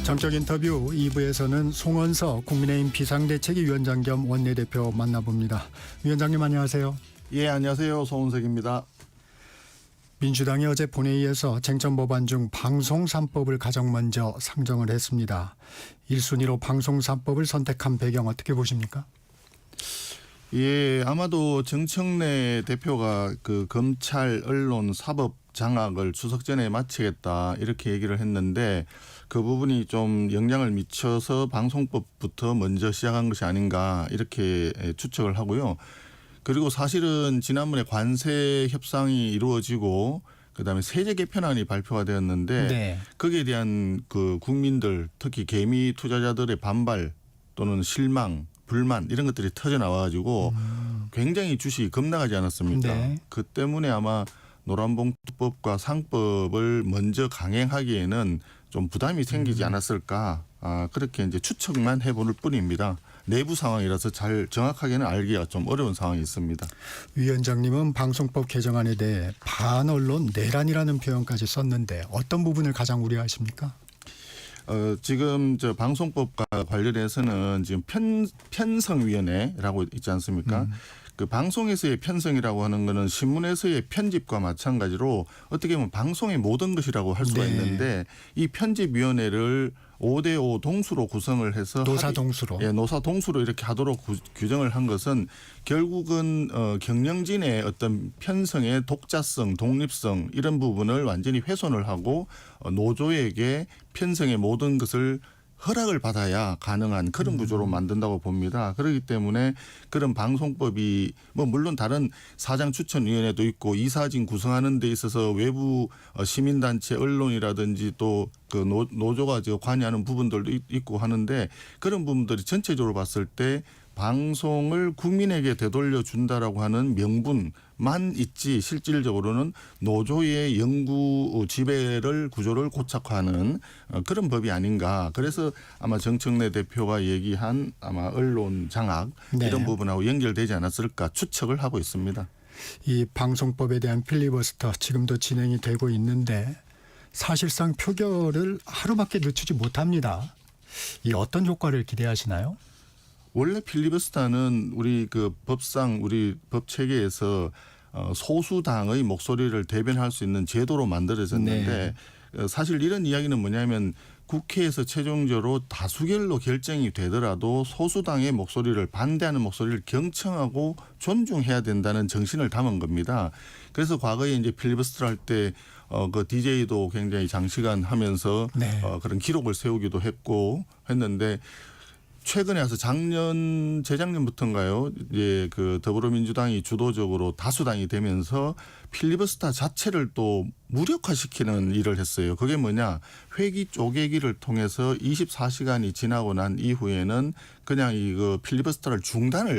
정적 인터뷰 2부에서는 송원석 국민의힘 비상대책위원장 겸 원내대표 만나봅니다. 위원장님 안녕하세요. 예, 안녕하세요. 송원석입니다. 민주당이 어제 본회의에서 쟁점법안 중 방송 3법을 가장 먼저 상정을 했습니다. 1순위로 방송 3법을 선택한 배경 어떻게 보십니까? 예, 아마도 정청래 대표가 그 검찰, 언론, 사법 장악을 추석 전에 마치겠다 이렇게 얘기를 했는데 그 부분이 좀 영향을 미쳐서 방송법부터 먼저 시작한 것이 아닌가 이렇게 추측을 하고요. 그리고 사실은 지난번에 관세 협상이 이루어지고 그다음에 세제 개편안이 발표가 되었는데 네. 거기에 대한 그 국민들 특히 개미 투자자들의 반발 또는 실망, 불만 이런 것들이 터져 나와가지고 굉장히 주식이 급락하지 않았습니까? 네. 그 때문에 아마 노란봉투법과 상법을 먼저 강행하기에는 좀 부담이 생기지 않았을까 그렇게 이제 추측만 해볼 뿐입니다. 내부 상황이라서 잘 정확하게는 알기가 좀 어려운 상황이 있습니다. 위원장님은 방송법 개정안에 대해 반언론 내란이라는 표현까지 썼는데 어떤 부분을 가장 우려하십니까? 지금 저 방송법과 관련해서는 지금 편성위원회라고 있지 않습니까? 그 방송에서의 편성이라고 하는 거는 신문에서의 편집과 마찬가지로 어떻게 보면 방송의 모든 것이라고 할 수가 네. 있는데 이 편집위원회를 5대5 동수로 구성을 해서 노사동수로. 예, 노사동수로 이렇게 하도록 규정을 한 것은 결국은 경영진의 어떤 편성의 독자성, 독립성 이런 부분을 완전히 훼손을 하고 노조에게 편성의 모든 것을 허락을 받아야 가능한 그런 구조로 만든다고 봅니다. 그렇기 때문에 그런 방송법이 뭐 물론 다른 사장 추천위원회도 있고 이사진 구성하는 데 있어서 외부 시민단체 언론이라든지 또 그 노조가 관여하는 부분들도 있고 하는데 그런 부분들이 전체적으로 봤을 때 방송을 국민에게 되돌려 준다라고 하는 명분만 있지 실질적으로는 노조의 영구 지배를 구조를 고착화하는 그런 법이 아닌가. 그래서 아마 정청래 대표가 얘기한 아마 언론 장악 네. 이런 부분하고 연결되지 않았을까 추측을 하고 있습니다. 이 방송법에 대한 필리버스터 지금도 진행이 되고 있는데 사실상 표결을 하루밖에 늦추지 못합니다. 이 어떤 효과를 기대하시나요? 원래 필리버스터는 우리 그 법상 우리 법 체계에서 소수당의 목소리를 대변할 수 있는 제도로 만들어졌는데 사실 이런 이야기는 뭐냐면 국회에서 최종적으로 다수결로 결정이 되더라도 소수당의 목소리를 반대하는 목소리를 경청하고 존중해야 된다는 정신을 담은 겁니다. 그래서 과거에 이제 필리버스터를 할 때 그 DJ도 굉장히 장시간 하면서 네. 그런 기록을 세우기도 했고 했는데 최근에 와서 재작년부터인가요? 이제 그 더불어민주당이 주도적으로 다수당이 되면서 필리버스터 자체를 또 무력화시키는 일을 했어요. 그게 뭐냐? 회기 쪼개기를 통해서 24시간이 지나고 난 이후에는 그냥 이거 필리버스터를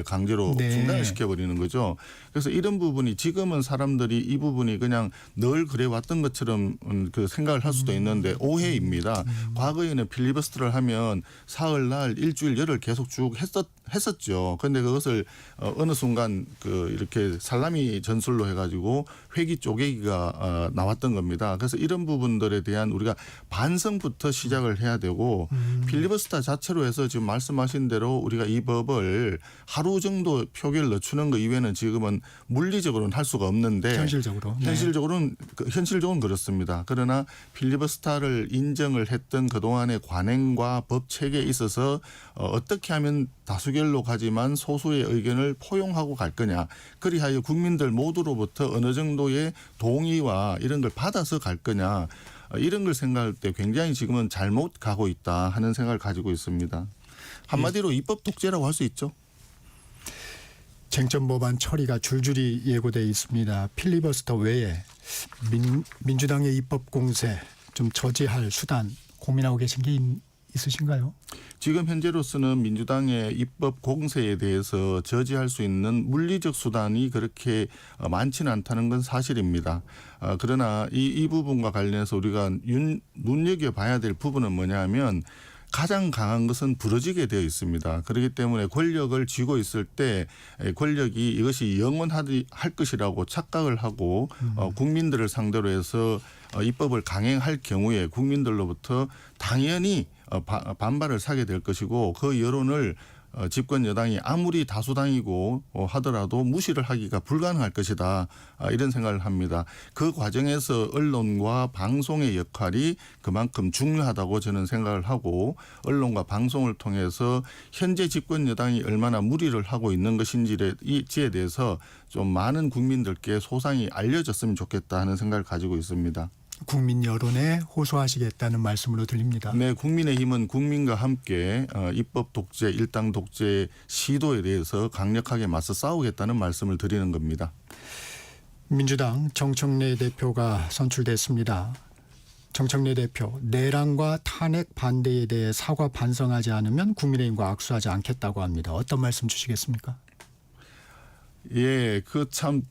강제로 네. 중단을 시켜버리는 거죠. 그래서 이런 부분이 지금은 사람들이 이 부분이 그냥 늘 그래왔던 것처럼 그 생각을 할 수도 있는데 오해입니다. 과거에는 필리버스터를 하면 사흘날 일주일 열흘 계속 쭉 했었죠. 그런데 그것을 어느 순간 그 이렇게 살라미 전술로 해가지고 회기 쪼개기가 나왔던 겁니다. 그래서 이런 부분들에 대한 우리가 반성부터 시작을 해야 되고 필리버스터 자체로 해서 지금 말씀하신 대로 우리가 이 법을 하루 정도 표결 늦추는 거 이외에는 지금은 물리적으로는 할 수가 없는데 현실적으로. 네. 현실적으로는 그렇습니다. 그러나 필리버스터를 인정을 했던 그동안의 관행과 법 체계에 있어서 어떻게 하면 다수결로 가지만 소수의 의견을 포용하고 갈 거냐. 그리하여 국민들 모두로부터 어느 정도의 동의와 이런 걸 받아서 갈 거냐. 이런 걸 생각할 때 굉장히 지금은 잘못 가고 있다 하는 생각을 가지고 있습니다. 한마디로 입법 독재라고 할 수 있죠. 쟁점법안 처리가 줄줄이 예고돼 있습니다. 필리버스터 외에 민주당의 입법 공세 좀 저지할 수단 고민하고 계신 게 있으신가요? 지금 현재로서는 민주당의 입법 공세에 대해서 저지할 수 있는 물리적 수단이 그렇게 많지는 않다는 건 사실입니다. 그러나 이 부분과 관련해서 우리가 눈여겨봐야 될 부분은 뭐냐면 가장 강한 것은 부러지게 되어 있습니다. 그렇기 때문에 권력을 쥐고 있을 때 권력이 이것이 영원할 것이라고 착각을 하고 국민들을 상대로 해서 입법을 강행할 경우에 국민들로부터 당연히 반발을 사게 될 것이고 그 여론을 집권 여당이 아무리 다수당이고 하더라도 무시를 하기가 불가능할 것이다. 이런 생각을 합니다. 그 과정에서 언론과 방송의 역할이 그만큼 중요하다고 저는 생각을 하고 언론과 방송을 통해서 현재 집권 여당이 얼마나 무리를 하고 있는 것인지에 대해서 좀 많은 국민들께 소상히 알려졌으면 좋겠다 하는 생각을 가지고 있습니다. 국민 여론에 호소하시겠다는 말씀으로 들립니다. 네, 국민의힘은 국민과 함께 입법 독재, 일당 독재 시도에 대해서 강력하게 맞서 싸우겠다는 말씀을 드리는 겁니다. 민주당 정청래 대표가 선출됐습니다. 정청래 대표, 내란과 탄핵 반대에 대해 사과 반성하지 않으면 국민의힘과 악수하지 않겠다고 합니다. 어떤 말씀 주시겠습니까? 예, 그 참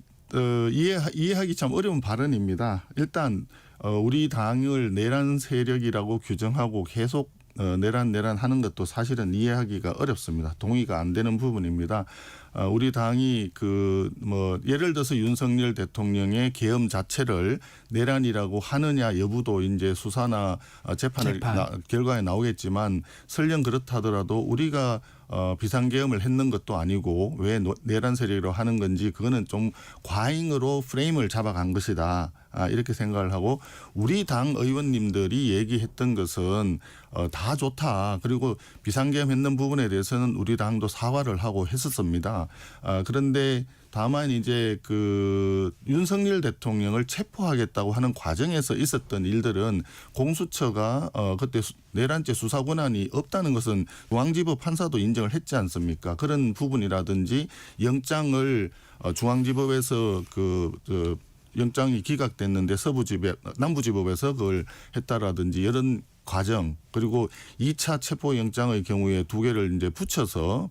이해하기 참 어려운 발언입니다. 일단 우리 당을 내란 세력이라고 규정하고 계속 내란 하는 것도 사실은 이해하기가 어렵습니다. 동의가 안 되는 부분입니다. 우리 당이 예를 들어서 윤석열 대통령의 계엄 자체를 내란이라고 하느냐 여부도 이제 수사나 재판. 결과에 나오겠지만 설령 그렇다더라도 우리가 비상계엄을 했는 것도 아니고 왜 내란 세력으로 하는 건지 그거는 좀 과잉으로 프레임을 잡아간 것이다. 이렇게 생각을 하고 우리 당 의원님들이 얘기했던 것은 다 좋다. 그리고 비상계엄 했는 부분에 대해서는 우리 당도 사과를 하고 했었습니다. 그런데 다만 이제 윤석열 대통령을 체포하겠다고 하는 과정에서 있었던 일들은 공수처가 그때 내란죄 수사 권한이 없다는 것은 중앙지법 판사도 인정을 했지 않습니까? 그런 부분이라든지 영장을 중앙지법에서 영장이 기각됐는데 남부지법에서 그걸 했다라든지 이런 과정 그리고 2차 체포영장의 경우에 2개를 이제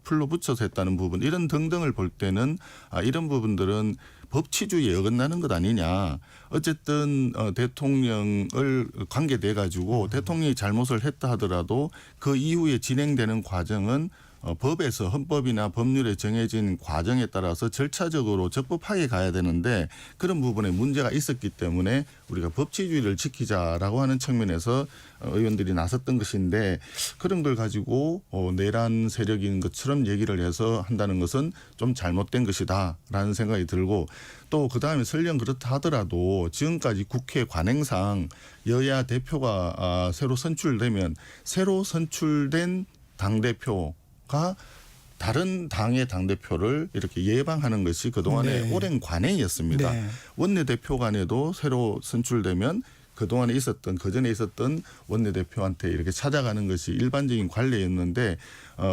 풀로 붙여서 했다는 부분 이런 등등을 볼 때는 이런 부분들은 법치주의에 어긋나는 것 아니냐. 어쨌든 대통령을 관계돼 가지고 대통령이 잘못을 했다 하더라도 그 이후에 진행되는 과정은 법에서 헌법이나 법률에 정해진 과정에 따라서 절차적으로 적법하게 가야 되는데 그런 부분에 문제가 있었기 때문에 우리가 법치주의를 지키자라고 하는 측면에서 의원들이 나섰던 것인데 그런 걸 가지고 내란 세력인 것처럼 얘기를 해서 한다는 것은 좀 잘못된 것이다라는 생각이 들고 또 그다음에 설령 그렇다 하더라도 지금까지 국회 관행상 여야 대표가 새로 선출되면 새로 선출된 당대표가 다른 당의 당대표를 이렇게 예방하는 것이 그동안의 오랜 관행이었습니다. 네. 원내대표 간에도 새로 선출되면 그동안에 있었던 그전에 있었던 원내대표한테 이렇게 찾아가는 것이 일반적인 관례였는데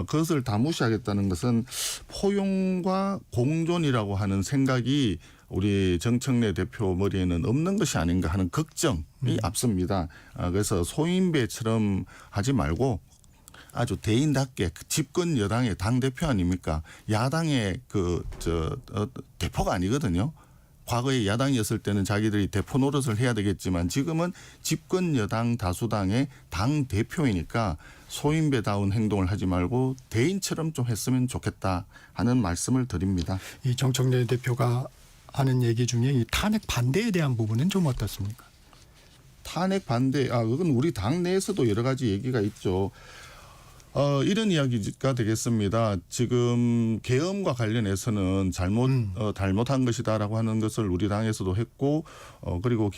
그것을 다 무시하겠다는 것은 포용과 공존이라고 하는 생각이 우리 정청래 대표 머리에는 없는 것이 아닌가 하는 걱정이 앞섭니다. 그래서 소인배처럼 하지 말고 아주 대인답게 집권 여당의 당대표 아닙니까? 야당의 대표가 아니거든요. 과거에 야당이었을 때는 자기들이 대표 노릇을 해야 되겠지만 지금은 집권 여당 다수당의 당대표이니까 소인배다운 행동을 하지 말고 대인처럼 좀 했으면 좋겠다 하는 말씀을 드립니다. 이 정청래 대표가 하는 얘기 중에 이 탄핵 반대에 대한 부분은 좀 어떻습니까? 탄핵 반대, 그건 우리 당 내에서도 여러 가지 얘기가 있죠. 이런 이야기가 되겠습니다. 지금 계엄과 관련해서는 잘못한 것이다라고 하는 것을 우리 당에서도 했고, 그리고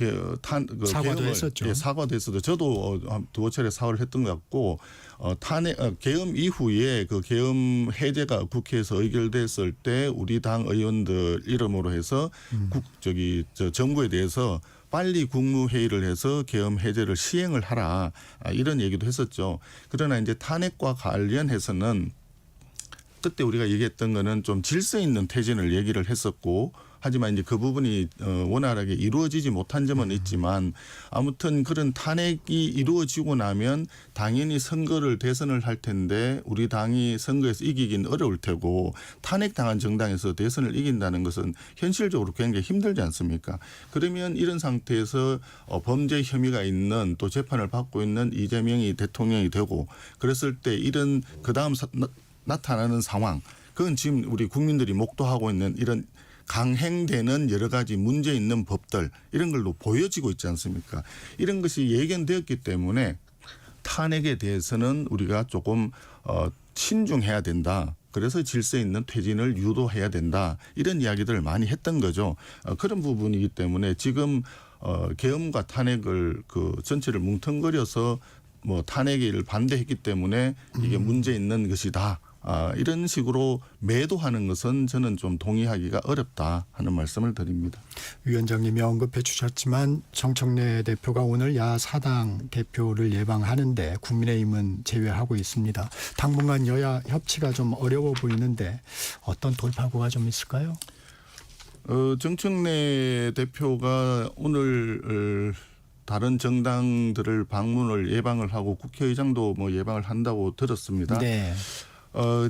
사과도 했었죠. 예, 사과도 했어도 저도 두어 차례 사과를 했던 것 같고, 계엄 이후에 그 계엄 해제가 국회에서 의결됐을 때 우리 당 의원들 이름으로 해서 정부에 대해서 빨리 국무회의를 해서 계엄 해제를 시행을 하라 이런 얘기도 했었죠. 그러나 이제 탄핵과 관련해서는 그때 우리가 얘기했던 거는 좀 질서 있는 퇴진을 얘기를 했었고 하지만 이제 그 부분이 원활하게 이루어지지 못한 점은 있지만 아무튼 그런 탄핵이 이루어지고 나면 당연히 대선을 할 텐데 우리 당이 선거에서 이기긴 어려울 테고 탄핵당한 정당에서 대선을 이긴다는 것은 현실적으로 굉장히 힘들지 않습니까? 그러면 이런 상태에서 범죄 혐의가 있는 또 재판을 받고 있는 이재명이 대통령이 되고 그랬을 때 이런 그다음 나타나는 상황 그건 지금 우리 국민들이 목도하고 있는 이런 강행되는 여러 가지 문제 있는 법들 이런 걸로 보여지고 있지 않습니까? 이런 것이 예견되었기 때문에 탄핵에 대해서는 우리가 조금 신중해야 된다. 그래서 질서 있는 퇴진을 유도해야 된다. 이런 이야기들을 많이 했던 거죠. 그런 부분이기 때문에 지금 계엄과 탄핵을 그 전체를 뭉텅거려서 뭐 탄핵을 반대했기 때문에 이게 문제 있는 것이다. 이런 식으로 매도하는 것은 저는 좀 동의하기가 어렵다 하는 말씀을 드립니다. 위원장님이 언급해 주셨지만 정청래 대표가 오늘 야사당 대표를 예방하는데 국민의힘은 제외하고 있습니다. 당분간 여야 협치가 좀 어려워 보이는데 어떤 돌파구가 좀 있을까요? 정청래 대표가 오늘 다른 정당들을 방문을 예방을 하고 국회의장도 뭐 예방을 한다고 들었습니다. 네.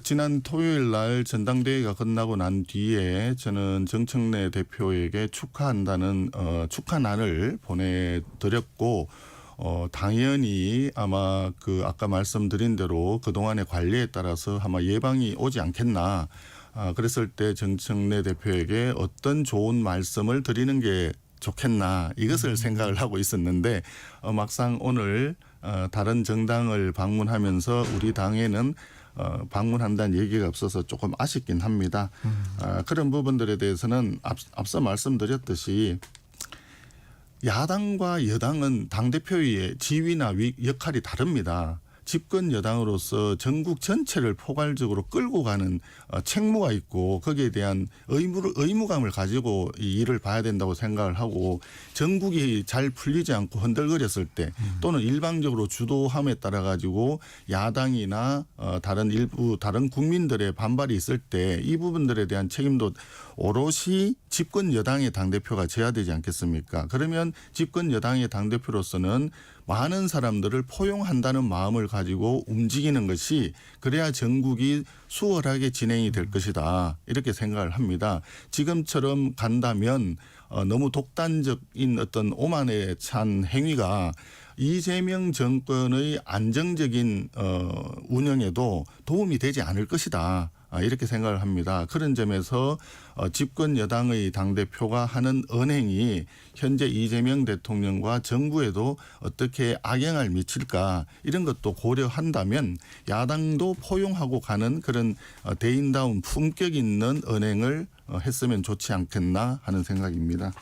지난 토요일 날 전당대회가 끝나고 난 뒤에 저는 정청래 대표에게 축하한다는 축하난을 보내드렸고 당연히 아마 그 아까 말씀드린 대로 그동안의 관리에 따라서 아마 예방이 오지 않겠나. 그랬을 때 정청래 대표에게 어떤 좋은 말씀을 드리는 게 좋겠나 이것을 생각을 하고 있었는데 막상 오늘 다른 정당을 방문하면서 우리 당에는 방문한다는 얘기가 없어서 조금 아쉽긴 합니다. 그런 부분들에 대해서는 앞서 말씀드렸듯이 야당과 여당은 당대표의 지위나 역할이 다릅니다. 집권 여당으로서 전국 전체를 포괄적으로 끌고 가는 책무가 있고 거기에 대한 의무감을 가지고 이 일을 봐야 된다고 생각을 하고 전국이 잘 풀리지 않고 흔들거렸을 때 또는 일방적으로 주도함에 따라 가지고 야당이나 다른 국민들의 반발이 있을 때 이 부분들에 대한 책임도 오롯이 집권 여당의 당대표가 져야 되지 않겠습니까? 그러면 집권 여당의 당대표로서는 많은 사람들을 포용한다는 마음을 가지고 움직이는 것이 그래야 전국이 수월하게 진행이 될 것이다. 이렇게 생각을 합니다. 지금처럼 간다면 너무 독단적인 어떤 오만에 찬 행위가 이재명 정권의 안정적인 운영에도 도움이 되지 않을 것이다. 이렇게 생각을 합니다. 그런 점에서 집권 여당의 당대표가 하는 언행이 현재 이재명 대통령과 정부에도 어떻게 악영향을 미칠까 이런 것도 고려한다면 야당도 포용하고 가는 그런 대인다운 품격 있는 언행을 했으면 좋지 않겠나 하는 생각입니다.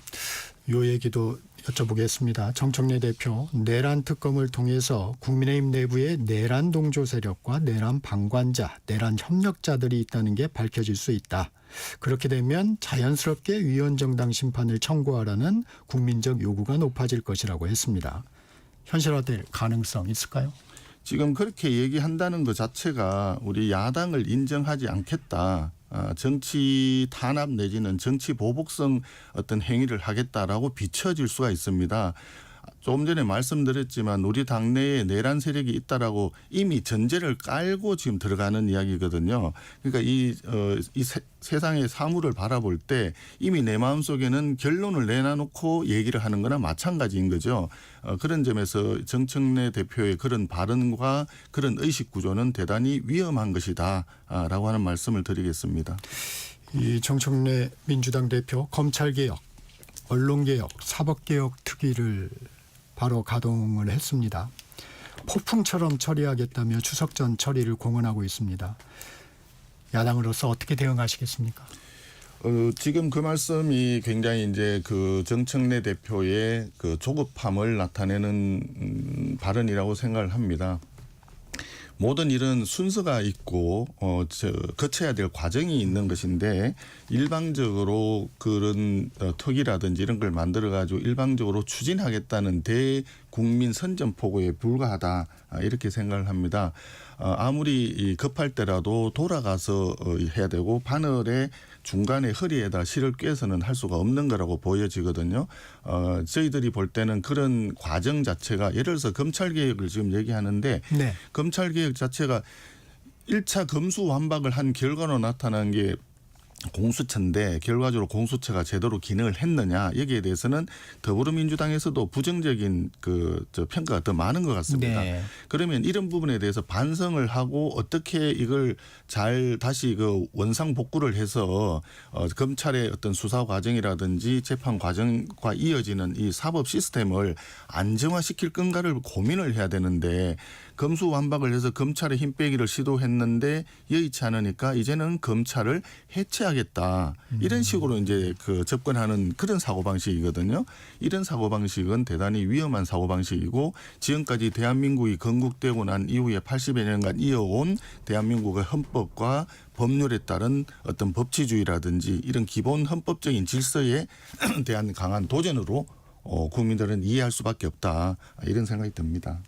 요 얘기도 여쭤보겠습니다. 정청래 대표 내란 특검을 통해서 국민의힘 내부에 내란 동조 세력과 내란 방관자, 내란 협력자들이 있다는 게 밝혀질 수 있다. 그렇게 되면 자연스럽게 위헌정당 심판을 청구하라는 국민적 요구가 높아질 것이라고 했습니다. 현실화될 가능성 있을까요? 지금 그렇게 얘기한다는 것 자체가 우리 야당을 인정하지 않겠다. 정치 탄압 내지는 정치 보복성 어떤 행위를 하겠다라고 비춰질 수가 있습니다. 조금 전에 말씀드렸지만 우리 당내에 내란 세력이 있다라고 이미 전제를 깔고 지금 들어가는 이야기거든요. 그러니까 이 세상의 사물을 바라볼 때 이미 내 마음속에는 결론을 내놔놓고 얘기를 하는 거나 마찬가지인 거죠. 그런 점에서 정청래 대표의 그런 발언과 그런 의식 구조는 대단히 위험한 것이다라고 하는 말씀을 드리겠습니다. 이 정청래 민주당 대표 검찰개혁, 언론개혁, 사법개혁 특위를 바로 가동을 했습니다. 폭풍처럼 처리하겠다며 추석 전 처리를 공언하고 있습니다. 야당으로서 어떻게 대응하시겠습니까? 지금 그 말씀이 굉장히 이제 그 정청래 대표의 그 조급함을 나타내는 발언이라고 생각을 합니다. 모든 일은 순서가 있고 거쳐야 될 과정이 있는 것인데 일방적으로 그런 특위라든지 이런 걸 만들어 가지고 일방적으로 추진하겠다는 대국민 선전포고에 불과하다 이렇게 생각을 합니다. 아무리 급할 때라도 돌아가서 해야 되고 바늘에 중간에 허리에다 실을 꿰서는 할 수가 없는 거라고 보여지거든요. 저희들이 볼 때는 그런 과정 자체가 예를 들어서 검찰개혁을 지금 얘기하는데 네. 검찰개혁 자체가 1차 검수완박을 한 결과로 나타난 게 공수처인데 결과적으로 공수처가 제대로 기능을 했느냐 여기에 대해서는 더불어민주당에서도 부정적인 저 평가가 더 많은 것 같습니다. 네. 그러면 이런 부분에 대해서 반성을 하고 어떻게 이걸 잘 다시 원상 복구를 해서 검찰의 어떤 수사 과정이라든지 재판 과정과 이어지는 이 사법 시스템을 안정화시킬 건가를 고민을 해야 되는데 검수완박을 해서 검찰의 힘 빼기를 시도했는데 여의치 않으니까 이제는 검찰을 해체하겠다. 이런 식으로 이제 접근하는 그런 사고방식이거든요. 이런 사고방식은 대단히 위험한 사고방식이고 지금까지 대한민국이 건국되고 난 이후에 80여 년간 이어온 대한민국의 헌법과 법률에 따른 어떤 법치주의라든지 이런 기본 헌법적인 질서에 대한 강한 도전으로 국민들은 이해할 수밖에 없다. 이런 생각이 듭니다.